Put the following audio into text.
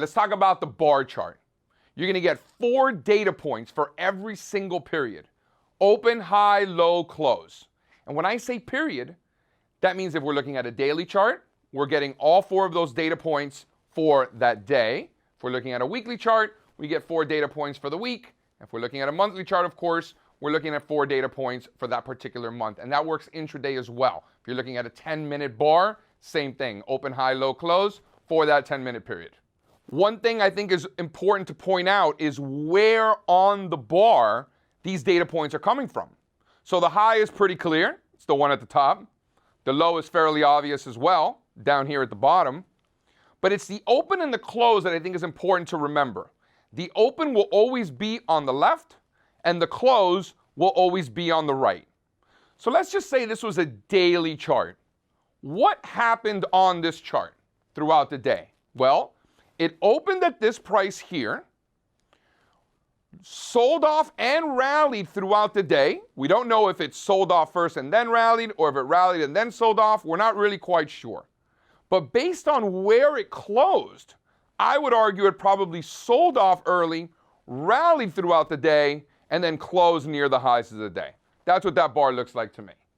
Let's talk about the bar chart. You're going to get 4 data points for every single period. Open, high, low, close. And when I say period, that means if we're looking at a daily chart, we're getting all 4 of those data points for that day. If we're looking at a weekly chart, we get 4 data points for the week. If we're looking at a monthly chart, of course, we're looking at 4 data points for that particular month. And that works intraday as well. If you're looking at a 10-minute bar, same thing. Open, high, low, close for that 10-minute period. One thing I think is important to point out is where on the bar these data points are coming from. So the high is pretty clear. It's the one at the top. The low is fairly obvious as well, down here at the bottom. But it's the open and the close that I think is important to remember. The open will always be on the left, and the close will always be on the right. So let's just say this was a daily chart. What happened on this chart throughout the day? Well, it opened at this price here, sold off and rallied throughout the day. We don't know if it sold off first and then rallied, or if it rallied and then sold off. We're not really quite sure. But based on where it closed, I would argue it probably sold off early, rallied throughout the day, and then closed near the highs of the day. That's what that bar looks like to me.